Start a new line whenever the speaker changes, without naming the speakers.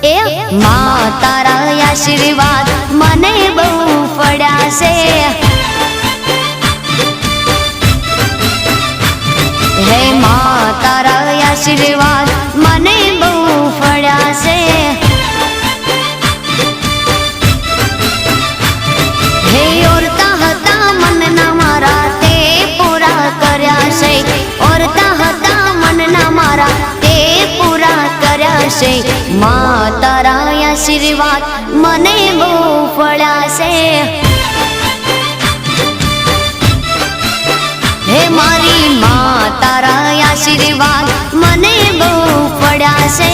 ए मां तारा आशीर्वाद मने बहु पड़ा से हे मां तारा आशीर्वाद मने बहु पड़ा से हे औरता हता मन ना मारा ते पूरा कर्या से औरता हता मन ना मारा ते पूरा कर्या से मां तारा आशीर्वाद मने बहु पड़ा से हे मारी मां तारा आशीर्वाद मने बहु पड़ा से।